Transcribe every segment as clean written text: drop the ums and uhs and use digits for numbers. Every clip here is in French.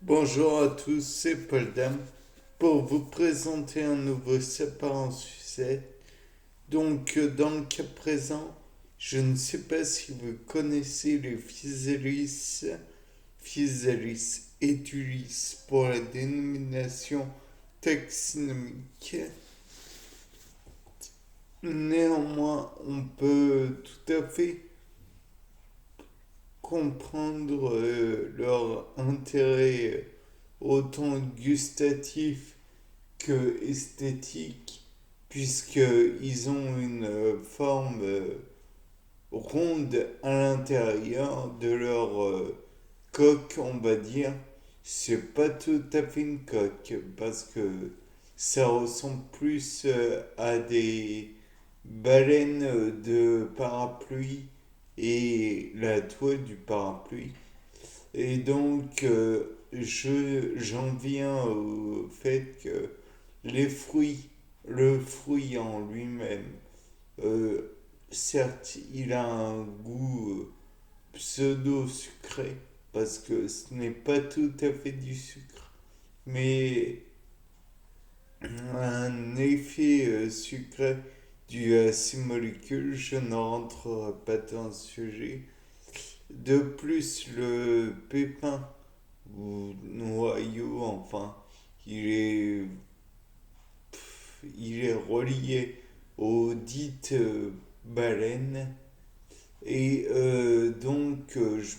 Bonjour à tous, c'est Paul Dam pour vous présenter un nouveau sapin en sucette. Dans le cas présent, je ne sais pas si vous connaissez les Physalis edulis pour la dénomination taxinomique. Néanmoins, on peut tout à fait comprendre leur intérêt autant gustatif que esthétique, puisqu'ils ont une forme ronde à l'intérieur de leur coque, on va dire. C'est pas tout à fait une coque, parce que ça ressemble plus à des baleines de parapluie et la toile du parapluie. J'en viens au fait que les fruits, le fruit en lui-même, euh, certes, il a un goût pseudo-sucré, parce que ce n'est pas tout à fait du sucre, mais un effet sucré dû à ces molécules, je ne rentrerai pas dans ce sujet. De plus, le pépin ou noyau, enfin, il est, il est relié aux dites baleines. Je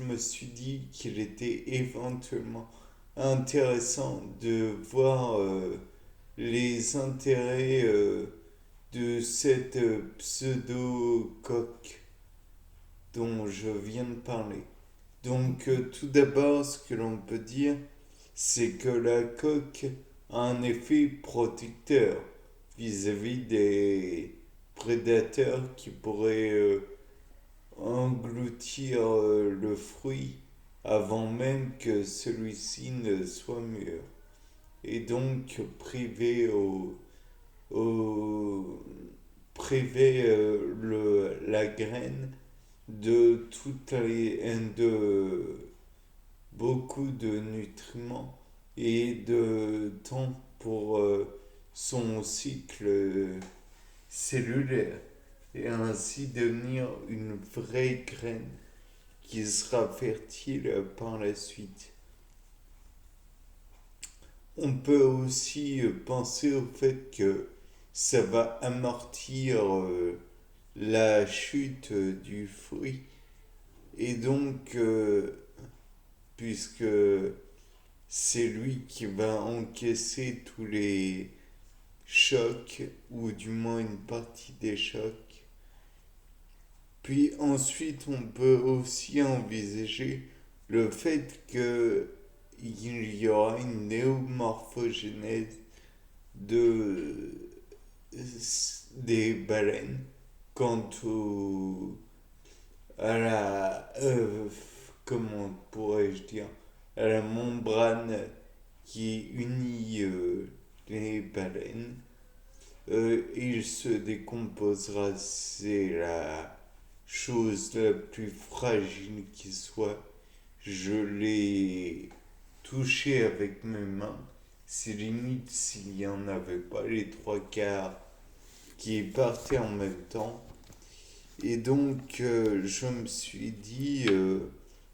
me suis dit qu'il était éventuellement intéressant de voir les intérêts de cette pseudo-coque dont je viens de parler. Tout d'abord, ce que l'on peut dire, c'est que la coque a un effet protecteur vis-à-vis des prédateurs qui pourraient engloutir le fruit avant même que celui-ci ne soit mûr. Et donc au, priver la graine de beaucoup de nutriments et de temps pour son cycle cellulaire et ainsi devenir une vraie graine qui sera fertile par la suite. On peut aussi penser au fait que ça va amortir la chute du fruit et puisque c'est lui qui va encaisser tous les chocs, ou du moins une partie des chocs. Puis ensuite, on peut aussi envisager le fait qu'il y aura une néomorphogénèse de, des baleines quant à la, comment pourrais-je dire, à la membrane qui unit les baleines. Il se décomposera, c'est la chose la plus fragile qui soit. Je l'ai touché avec mes mains. C'est limite s'il n'y en avait pas les trois quarts qui partaient en même temps. Je me suis dit,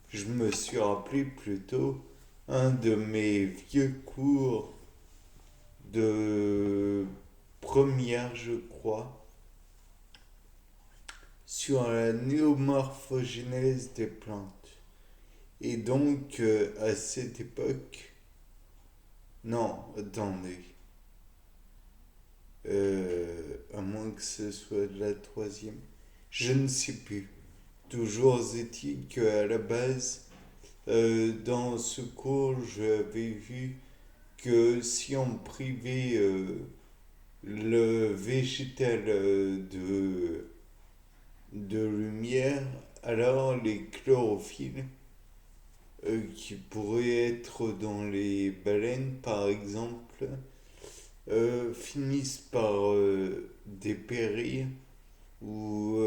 je me suis rappelé plutôt un de mes vieux cours de première, je crois, sur la néomorphogénèse des plantes. À cette époque, non, attendez, à moins que ce soit de la troisième, je ne sais plus. Toujours est-il qu'à la base, dans ce cours, j'avais vu que si on privait le végétal de lumière, alors les chlorophylles qui pourraient être dans les baleines par exemple finissent par dépérir ou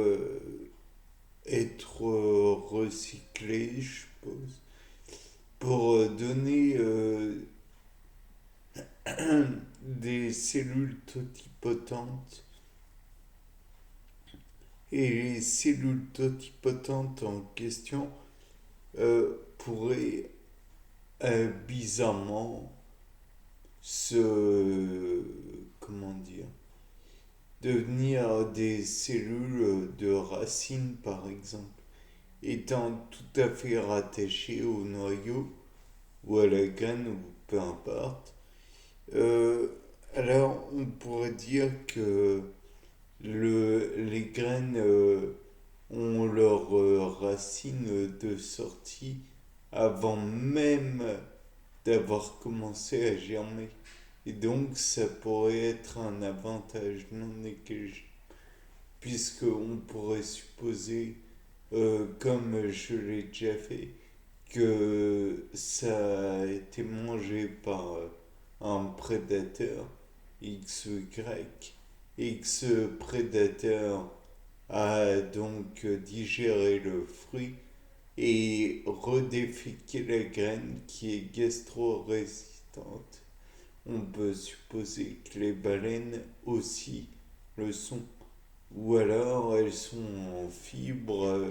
être recyclés, je suppose. pour donner des cellules totipotentes. Et les cellules totipotentes en question pourraient bizarrement se, comment dire, devenir des cellules de racines par exemple, étant tout à fait rattachées au noyau ou à la graine ou peu importe. Euh, alors on pourrait dire que les graines ont leurs racines de sortie avant même d'avoir commencé à germer. Et donc ça pourrait être un avantage non négligeable, puisqu'on pourrait supposer, comme je l'ai déjà fait, que ça a été mangé par un prédateur X ou Y, et que ce prédateur a donc digéré le fruit et redéféqué la graine qui est gastro-résistante. On peut supposer que les baleines aussi le sont. Ou alors elles sont en fibres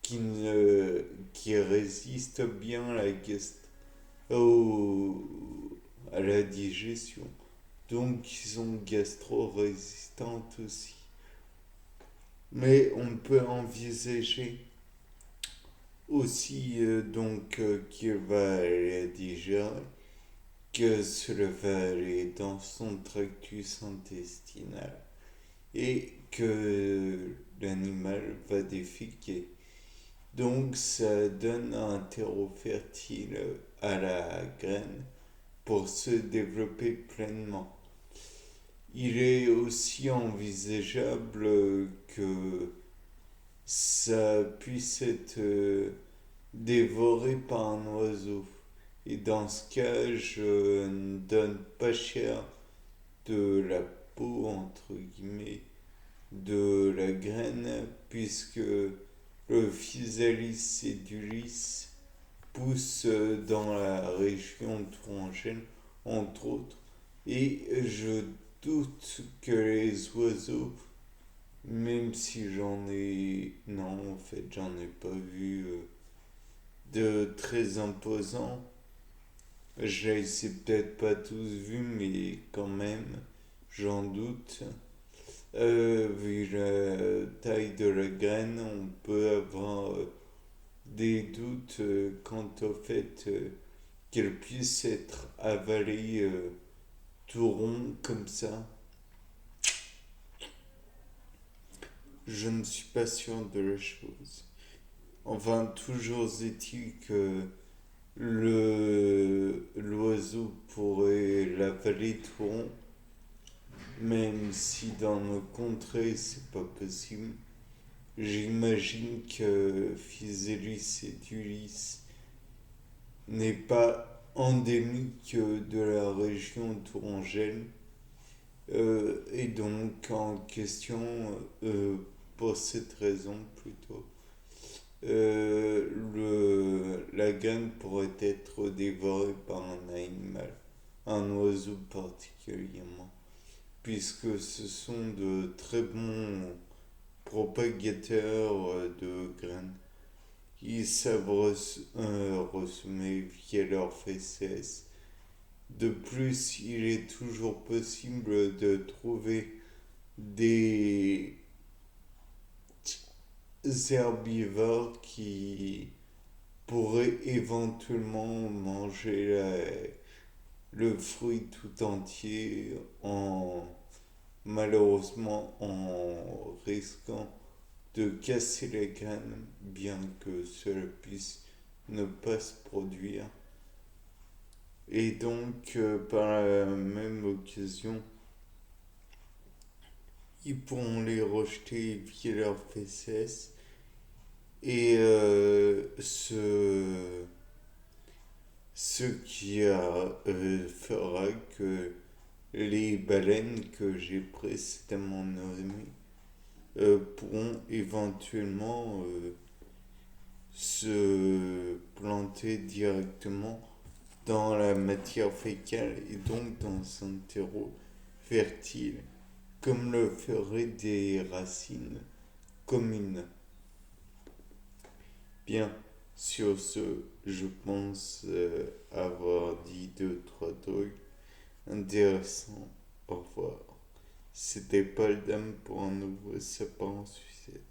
qui résistent bien à à la digestion. Donc ils sont gastro-résistantes aussi. Mais on peut envisager aussi qu'il va la digérer, que cela va aller dans son tractus intestinal et que l'animal va déféquer. Donc ça donne un terreau fertile à la graine pour se développer pleinement. Il est aussi envisageable que ça puisse être dévoré par un oiseau. Et dans ce cas, je ne donne pas cher de la peau, entre guillemets, de la graine, puisque le Physalis edulis pousse dans la région tourangelle, entre autres. Et je doute que les oiseaux, même si j'en ai... Non, en fait, j'en ai pas vu de très imposants. Je les ai peut-être pas tous vus, mais quand même, j'en doute. Vu la taille de la graine, on peut avoir des doutes quant au fait qu'elle puisse être avalée tout rond comme ça. Je ne suis pas sûr de la chose. Enfin, toujours est-il que l'oiseau pourrait l'avaler tout rond, même si dans nos contrées c'est pas possible. J'imagine que Physalis edulis n'est pas endémique de la région tourangelle et donc en question pour cette raison plutôt. La graine pourrait être dévorée par un animal, un oiseau particulièrement, puisque ce sont de très bons propagateurs de graines. Ils savent ressemer via leurs fesses. De plus, il est toujours possible de trouver des herbivores qui pourraient éventuellement manger le fruit tout entier en malheureusement en risquant de casser les graines, bien que cela puisse ne pas se produire. Et donc, par la même occasion, ils pourront les rejeter via leurs fesses. Et ce qui fera que les baleines que j'ai précédemment nommées pourront éventuellement se planter directement dans la matière fécale et donc dans un terreau fertile, comme le feraient des racines communes. Bien, sur ce, je pense avoir dit deux, trois trucs intéressants. Au revoir. C'était Paul Dame pour un nouveau sapin en sucette.